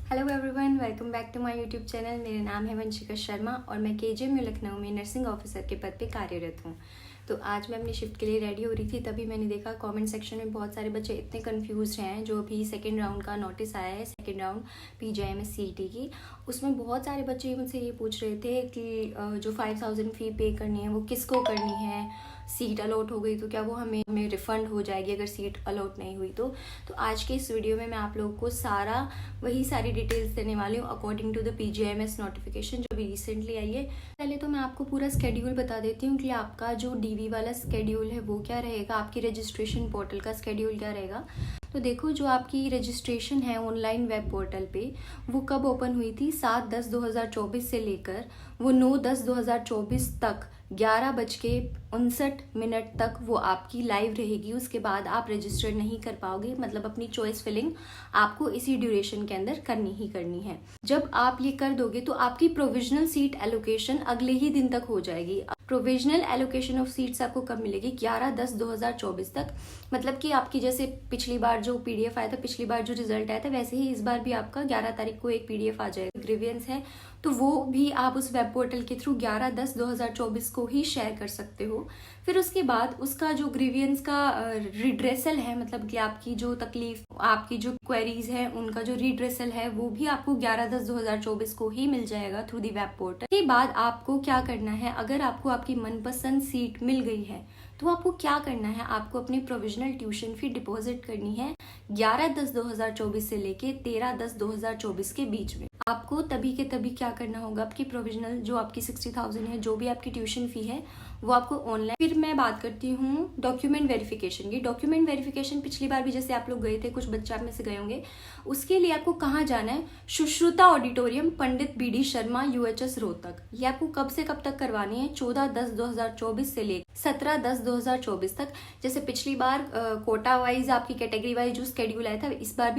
Hello everyone, welcome back to my YouTube channel. मेरा नाम है वंशिका शर्मा और मैं केजीएमयू लखनऊ में नर्सिंग ऑफिसर के पद पे कार्यरत हूँ। तो आज मैं अपनी शिफ्ट के लिए रेडी हो रही थी, तभी मैंने देखा कमेंट सेक्शन में बहुत सारे बच्चे इतने कंफ्यूज हैं। जो अभी सेकंड राउंड का नोटिस आया है, सेकंड राउंड पीजीआईएमएस सीईटी की, उसमें बहुत सारे बच्चे मुझसे ये पूछ रहे थे कि जो 5000 फ़ी पे करनी है वो किसको करनी है, सीट अलॉट हो गई तो क्या वो हमें रिफ़ंड हो जाएगी अगर सीट अलॉट नहीं हुई तो आज के इस वीडियो में मैं आप लोगों को वही सारी डिटेल्स देने वाली हूँ according to the PGIMS notification जो भी रिसेंटली आई है। पहले तो मैं आपको पूरा स्केड्यूल बता देती हूँ कि आपका जो डीवी वाला स्केड्यूल है वो क्या रहेगा, आपकी रजिस्ट्रेशन पोर्टल का स्केड्यूल क्या रहेगा। तो देखो, जो आपकी रजिस्ट्रेशन है ऑनलाइन वेब पोर्टल पे वो कब ओपन हुई थी, 7/10/2024 से लेकर वो 9/10/2024 तक 11:59 तक वो आपकी लाइव रहेगी। उसके बाद आप रजिस्टर नहीं कर पाओगे, मतलब अपनी चॉइस फिलिंग आपको इसी ड्यूरेशन के अंदर करनी ही करनी है। जब आप ये कर दोगे तो आपकी प्रोविजनल सीट एलोकेशन अगले ही दिन तक हो जाएगी। प्रोविजनल एलोकेशन ऑफ सीट्स आपको कब मिलेगी, 11/10/2024 तक। मतलब कि आपकी जैसे पिछली बार जो पीडीएफ आया था, पिछली बार जो रिजल्ट आया था, वैसे ही इस बार भी आपका 11 तारीख को एक पीडीएफ आ जाएगा। ग्रीवियंस है तो वो भी आप उस वेब पोर्टल के थ्रू 11/10/2024 को ही शेयर कर सकते हो। फिर उसके बाद उसका जो ग्रीवियंस का रिड्रेसल है, मतलब कि आपकी जो तकलीफ, आपकी जो क्वेरीज है, उनका जो रिड्रेसल है वो भी आपको 11/10/2024 को ही मिल जाएगा थ्रू दी वेब पोर्टल। के बाद आपको क्या करना है, अगर आपको आपकी मनपसंद सीट मिल गई है तो आपको क्या करना है, आपको अपनी प्रोविजनल ट्यूशन फी डिपॉजिट करनी है 11/10/2024 से लेके 13/10/2024 के बीच में। आपको तभी के तभी क्या करना होगा, आपकी प्रोविजनल जो आपकी 60,000 है, जो भी आपकी ट्यूशन फी है वो आपको ऑनलाइन। फिर मैं बात करती हूँ डॉक्यूमेंट वेरिफिकेशन की। डॉक्यूमेंट वेरिफिकेशन पिछली बार भी जैसे आप लोग गए थे, कुछ बच्चे आप में से गए होंगे, उसके लिए आपको कहाँ जाना है, सुश्रुता ऑडिटोरियम, पंडित बीडी शर्मा, यूएचएस रोहतक। ये आपको कब से कब तक करवानी है, 14/10/2024 से लेकर 17/10/2024 तक। जैसे पिछली बार कोटा वाइज आपकी कैटेगरी वाइज जो स्केड्यूल आया था, इस बार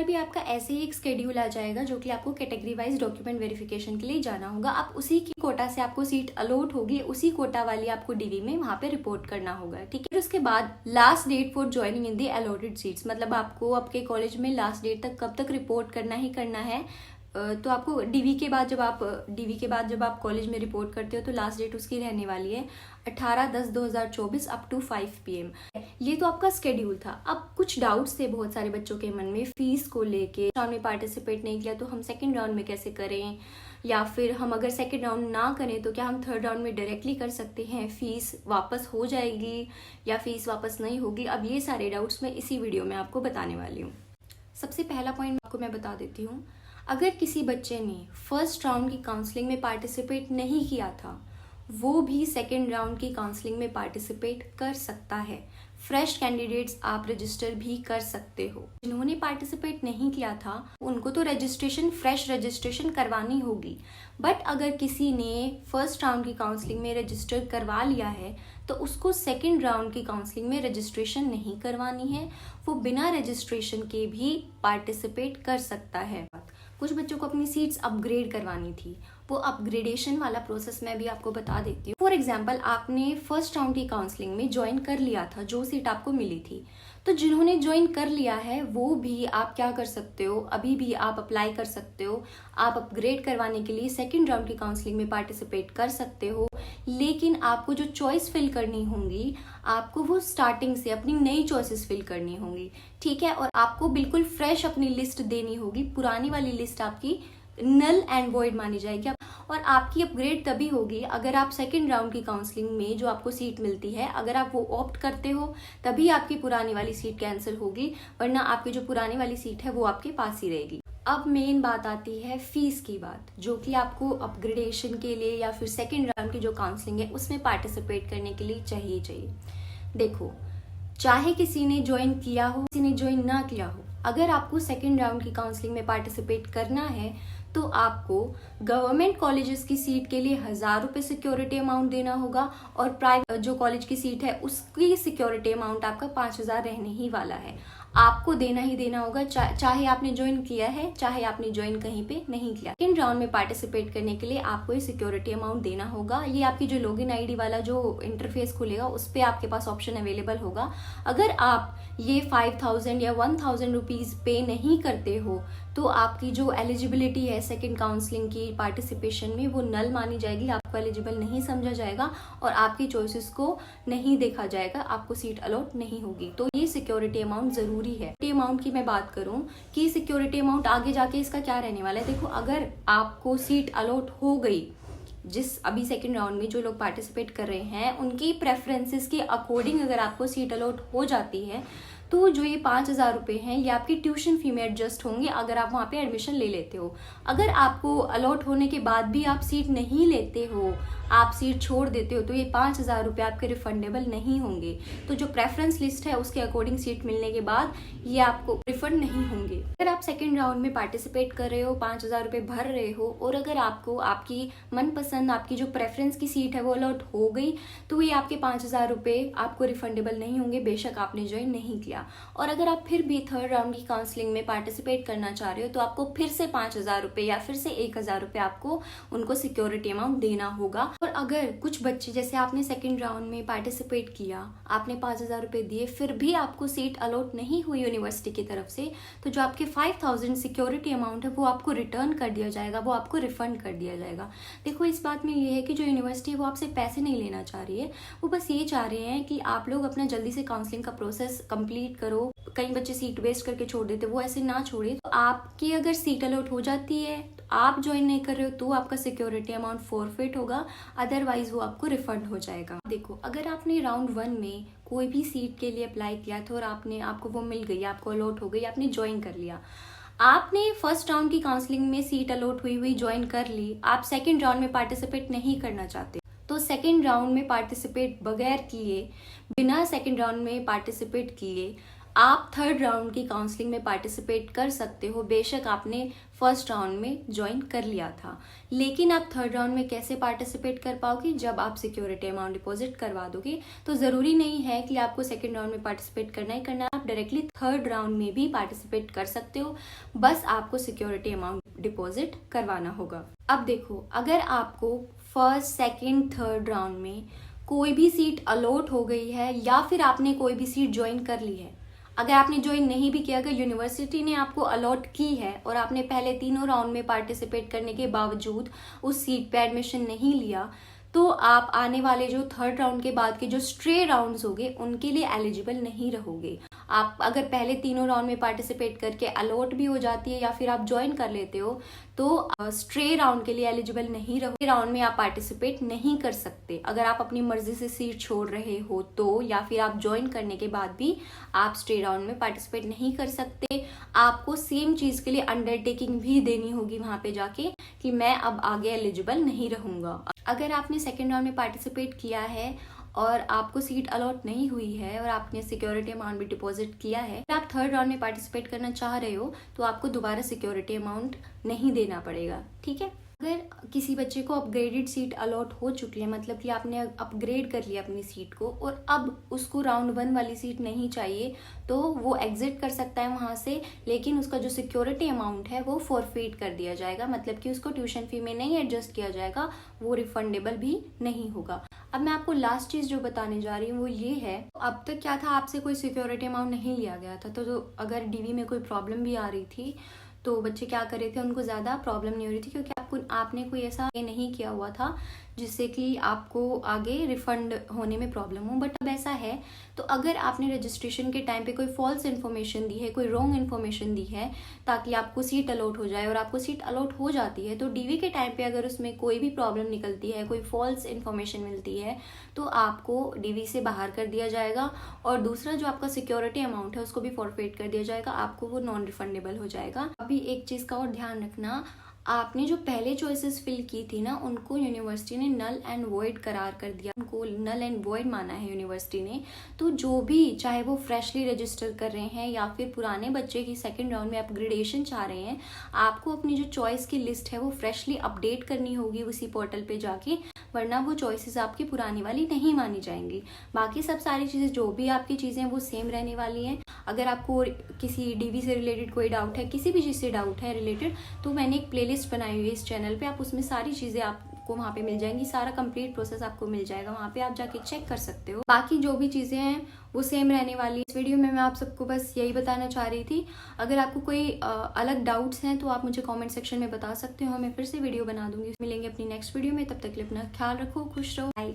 भी आपका ऐसे ही एक स्केड्यूल आ जाएगा जो कि आपको कैटेगरी वाइज डॉक्यूमेंट वेरिफिकेशन के लिए जाना होगा। आप उसी की कोटा से आपको सीट अलॉट होगी, उसी कोटा वाली आपको डीवी में वहां पे रिपोर्ट करना होगा, ठीक है। फिर उसके बाद last date for joining in the allotted seats, मतलब आपको आपके कॉलेज में लास्ट डेट तक कब तक रिपोर्ट करना ही करना है। तो आपको डीवी के बाद जब आप कॉलेज में रिपोर्ट करते हो तो लास्ट डेट उसकी रहने वाली है 18/10/2024 अप टू 5 PM। ये तो आपका स्केड्यूल था। अब कुछ डाउट्स थे बहुत सारे बच्चों के मन में फीस को लेके। राउंड में पार्टिसिपेट नहीं किया तो हम सेकंड राउंड में कैसे करें, या फिर हम अगर सेकंड राउंड ना करें तो क्या हम थर्ड राउंड में डायरेक्टली कर सकते हैं, फीस वापस हो जाएगी या फीस वापस नहीं होगी। अब ये सारे डाउट्स मैं इसी वीडियो में आपको बताने वाली हूँ। सबसे पहला पॉइंट आपको मैं बता देती हूँ, अगर किसी बच्चे ने फर्स्ट राउंड की काउंसलिंग में पार्टिसिपेट नहीं किया था वो भी सेकेंड राउंड की काउंसलिंग में पार्टिसिपेट कर सकता है। फ्रेश कैंडिडेट्स आप रजिस्टर भी कर सकते हो। जिन्होंने पार्टिसिपेट नहीं किया था उनको तो फ्रेश रजिस्ट्रेशन करवानी होगी। बट अगर किसी ने फर्स्ट राउंड की काउंसलिंग में रजिस्टर करवा लिया है तो उसको सेकेंड राउंड की काउंसलिंग में रजिस्ट्रेशन नहीं करवानी है, वो बिना रजिस्ट्रेशन के भी पार्टिसिपेट कर सकता है। कुछ बच्चों को अपनी सीट्स अपग्रेड करवानी थी, वो अपग्रेडेशन वाला प्रोसेस मैं भी आपको बता देती हूँ। फॉर एग्जाम्पल, आपने फर्स्ट राउंड की काउंसलिंग में ज्वाइन कर लिया था, जो सीट आपको मिली थी, तो जिन्होंने ज्वाइन कर लिया है वो भी आप क्या कर सकते हो, अभी भी आप अप्लाई कर सकते हो। आप अपग्रेड करवाने के लिए सेकेंड राउंड की काउंसलिंग में पार्टिसिपेट कर सकते हो, लेकिन आपको जो चॉइस फिल करनी होंगी आपको वो स्टार्टिंग से अपनी नई चॉइसेस फिल करनी होंगी, ठीक है। और आपको बिल्कुल फ्रेश अपनी लिस्ट देनी होगी, पुरानी वाली लिस्ट आपकी नल एंड वॉइड मानी जाएगी। और आपकी अपग्रेड तभी होगी अगर आप सेकेंड राउंड की काउंसलिंग में जो आपको सीट मिलती है, अगर आप वो ऑप्ट करते हो तभी आपकी पुरानी वाली सीट कैंसिल होगी, वरना आपकी जो पुरानी वाली सीट है वो आपके पास ही रहेगी। अब मेन बात आती है फीस की बात, जो कि आपको अपग्रेडेशन के लिए या फिर सेकेंड राउंड की जो काउंसलिंग है उसमें पार्टिसिपेट करने के लिए चाहिए। देखो, चाहे किसी ने ज्वाइन किया हो, किसी ने ज्वाइन ना किया हो, अगर आपको सेकेंड राउंड की काउंसलिंग में पार्टिसिपेट करना है तो आपको गवर्नमेंट कॉलेजेस की सीट के लिए 1000 रुपये सिक्योरिटी अमाउंट देना होगा, और प्राइवेट जो कॉलेज की सीट है उसकी सिक्योरिटी अमाउंट आपका 5000 रहने ही वाला है। आपको देना ही देना होगा, चाहे आपने ज्वाइन किया है, चाहे आपने ज्वाइन कहीं पे नहीं किया। इन राउंड में पार्टिसिपेट करने के लिए आपको ये सिक्योरिटी अमाउंट देना होगा। ये आपकी जो लॉगिन आईडी वाला जो इंटरफेस खुलेगा उस पर आपके पास ऑप्शन अवेलेबल होगा। अगर आप ये 5000 या 1000 रुपीज पे नहीं करते हो तो आपकी जो एलिजिबिलिटी है सेकंड काउंसलिंग की पार्टिसिपेशन में वो नल मानी जाएगी, आपको एलिजिबल नहीं समझा जाएगा और आपकी चॉइसेस को नहीं देखा जाएगा, आपको सीट अलॉट नहीं होगी। तो ये सिक्योरिटी अमाउंट जरूरी है। अमाउंट की मैं बात करूं कि सिक्योरिटी अमाउंट आगे जाके इसका क्या रहने वाला है, देखो अगर आपको सीट अलॉट हो गई, जिस अभी सेकेंड राउंड में जो लोग पार्टिसिपेट कर रहे हैं उनकी प्रेफरेंसेस के अकॉर्डिंग अगर आपको सीट अलॉट हो जाती है तो जो ये 5,000 रुपये हैं ये आपकी ट्यूशन फी में एडजस्ट होंगे अगर आप वहाँ पे एडमिशन ले लेते हो। अगर आपको अलॉट होने के बाद भी आप सीट नहीं लेते हो, आप सीट छोड़ देते हो, तो ये 5,000 रुपये आपके रिफंडेबल नहीं होंगे। तो जो प्रेफरेंस लिस्ट है उसके अकॉर्डिंग सीट मिलने के बाद ये आपको रिफंड नहीं होंगे। अगर आप सेकेंड राउंड में पार्टिसिपेट कर रहे हो, 5,000 रुपये भर रहे हो और अगर आपको आपकी मनपसंद आपकी जो प्रेफरेंस की सीट है वो अलॉट हो गई तो ये आपके 5,000 रुपये आपको रिफंडेबल नहीं होंगे, बेशक आपने ज्वाइन नहीं किया। और अगर आप फिर भी थर्ड राउंड की काउंसलिंग में पार्टिसिपेट करना चाह रहे हो तो आपको फिर से 5,000 रुपये या फिर से 1,000 रुपये आपको उनको सिक्योरिटी अमाउंट देना होगा। और अगर कुछ बच्चे जैसे आपने सेकेंड राउंड में पार्टिसिपेट किया, आपने 5,000 रुपये दिए, फिर भी आपको सीट अलॉट नहीं हुई यूनिवर्सिटी की तरफ से, तो जो आपके 5,000 सिक्योरिटी अमाउंट है वो आपको रिटर्न कर दिया जाएगा, वो आपको रिफंड कर दिया जाएगा। देखो इस बात में ये है कि जो यूनिवर्सिटी है वो आपसे पैसे नहीं लेना चाह रही है, वो बस ये चाह रहे हैं कि आप लोग अपना जल्दी से काउंसलिंग का प्रोसेस कंप्लीट करो। कई बच्चे सीट वेस्ट करके छोड़ देते, वो ऐसे ना छोड़े। तो आपकी अगर सीट अलॉट हो जाती है तो आप ज्वाइन नहीं कर रहे हो तो आपका सिक्योरिटी अमाउंट फॉरफिट होगा, अदरवाइज वो आपको रिफंड हो जाएगा। देखो अगर आपने राउंड 1 में कोई भी सीट के लिए अप्लाई किया था और आपको वो मिल गई, आपको अलॉट हो गई, आपने ज्वाइन कर लिया, आपने फर्स्ट राउंड की काउंसलिंग में सीट अलॉट हुई ज्वाइन कर ली, आप सेकेंड राउंड में पार्टिसिपेट नहीं करना चाहते तो सेकेंड राउंड में पार्टिसिपेट बगैर किए, बिना सेकेंड राउंड में पार्टिसिपेट किए आप थर्ड राउंड की काउंसलिंग में पार्टिसिपेट कर सकते हो, बेशक आपने फर्स्ट राउंड में ज्वाइन कर लिया था। लेकिन आप थर्ड राउंड में कैसे पार्टिसिपेट कर पाओगे, जब आप सिक्योरिटी अमाउंट डिपॉजिट करवा दोगे। तो ज़रूरी नहीं है कि आपको सेकेंड राउंड में पार्टिसिपेट करना ही करना, आप डायरेक्टली थर्ड राउंड में भी पार्टिसिपेट कर सकते हो, बस आपको सिक्योरिटी अमाउंट डिपॉजिट करवाना होगा। अब देखो अगर आपको फर्स्ट सेकेंड थर्ड राउंड में कोई भी सीट अलॉट हो गई है या फिर आपने कोई भी सीट ज्वाइन कर ली है, अगर आपने ज्वाइन नहीं भी किया, अगर यूनिवर्सिटी ने आपको अलॉट की है और आपने पहले तीनों राउंड में पार्टिसिपेट करने के बावजूद उस सीट पे एडमिशन नहीं लिया, तो आप आने वाले जो थर्ड राउंड के बाद के जो स्ट्रे राउंड्स होंगे उनके लिए एलिजिबल नहीं रहोगे। आप अगर पहले तीनों राउंड में पार्टिसिपेट करके अलॉट भी हो जाती है या फिर आप ज्वाइन कर लेते हो तो स्ट्रे राउंड के लिए एलिजिबल नहीं रहोगे, राउंड में आप पार्टिसिपेट नहीं कर सकते। अगर आप अपनी मर्जी से सीट छोड़ रहे हो तो, या फिर आप ज्वाइन करने के बाद भी आप स्ट्रे राउंड में पार्टिसिपेट नहीं कर सकते। आपको सेम चीज के लिए अंडरटेकिंग भी देनी होगी वहां पे जाके कि मैं अब आगे एलिजिबल नहीं रहूंगा। अगर आपने सेकेंड राउंड में पार्टिसिपेट किया है और आपको सीट अलॉट नहीं हुई है और आपने सिक्योरिटी अमाउंट भी डिपॉजिट किया है, अगर आप थर्ड राउंड में पार्टिसिपेट करना चाह रहे हो तो आपको दोबारा सिक्योरिटी अमाउंट नहीं देना पड़ेगा, ठीक है। अगर किसी बच्चे को अपग्रेडेड सीट अलॉट हो चुकी है, मतलब कि आपने अपग्रेड कर लिया अपनी सीट को और अब उसको राउंड 1 वाली सीट नहीं चाहिए, तो वो एग्जिट कर सकता है वहां से, लेकिन उसका जो सिक्योरिटी अमाउंट है वो फॉरफिट कर दिया जाएगा, मतलब कि उसको ट्यूशन फी में नहीं एडजस्ट किया जाएगा, वो रिफंडेबल भी नहीं होगा। अब मैं आपको लास्ट चीज जो बताने जा रही हूँ वो ये है, अब तक क्या था, आपसे कोई सिक्योरिटी अमाउंट नहीं लिया गया था, तो अगर डीवी में कोई प्रॉब्लम भी आ रही थी तो बच्चे क्या कर रहे थे, उनको ज्यादा प्रॉब्लम नहीं हो रही थी क्योंकि आपने कोई ऐसा नहीं किया हुआ था जिससे कि आपको आगे रिफंड होने में प्रॉब्लम हो। बट अब ऐसा है, तो अगर आपने रजिस्ट्रेशन के टाइम पे कोई फॉल्स इन्फॉर्मेशन दी है, कोई रॉन्ग इन्फॉर्मेशन दी है ताकि आपको सीट अलॉट हो जाए और आपको सीट अलॉट हो जाती है, तो डीवी के टाइम पे अगर उसमें कोई भी प्रॉब्लम निकलती है, कोई फॉल्स इन्फॉर्मेशन मिलती है, तो आपको डीवी से बाहर कर दिया जाएगा और दूसरा जो आपका सिक्योरिटी अमाउंट है उसको भी फॉरफिट कर दिया जाएगा, आपको वो नॉन रिफंडेबल हो जाएगा। अभी एक चीज का और ध्यान रखना, आपने जो पहले चॉइसेस फिल की थी ना, उनको यूनिवर्सिटी ने नल एंड वॉइड करार कर दिया, उनको नल एंड वॉइड माना है यूनिवर्सिटी ने। तो जो भी, चाहे वो फ्रेशली रजिस्टर कर रहे हैं या फिर पुराने बच्चे की सेकंड राउंड में अपग्रेडेशन चाह रहे हैं, आपको अपनी जो चॉइस की लिस्ट है वो फ्रेशली अपडेट करनी होगी उसी पोर्टल पे जाके, वरना वो चॉइसेस आपकी पुरानी वाली नहीं मानी जाएंगी। बाकी सब सारी चीजें, जो भी आपकी चीजें वो सेम रहने वाली हैं। अगर आपको किसी डीवी से रिलेटेड कोई डाउट है, किसी भी चीज से डाउट है रिलेटेड, तो मैंने एक प्लेलिस्ट बनाई हुई है इस चैनल पे, आप उसमें सारी चीजें आप आपको वहाँ पे मिल जाएंगी, सारा कंप्लीट प्रोसेस आपको मिल जाएगा, वहाँ पे आप जाके चेक कर सकते हो। बाकी जो भी चीज़ें हैं वो सेम रहने वाली। इस वीडियो में मैं आप सबको बस यही बताना चाह रही थी। अगर आपको कोई अलग डाउट्स हैं तो आप मुझे कमेंट सेक्शन में बता सकते हो, मैं फिर से वीडियो बना दूंगी। मिलेंगे अपनी नेक्स्ट वीडियो में, तब तक के लिए अपना ख्याल रखो, खुश रहो, बाय।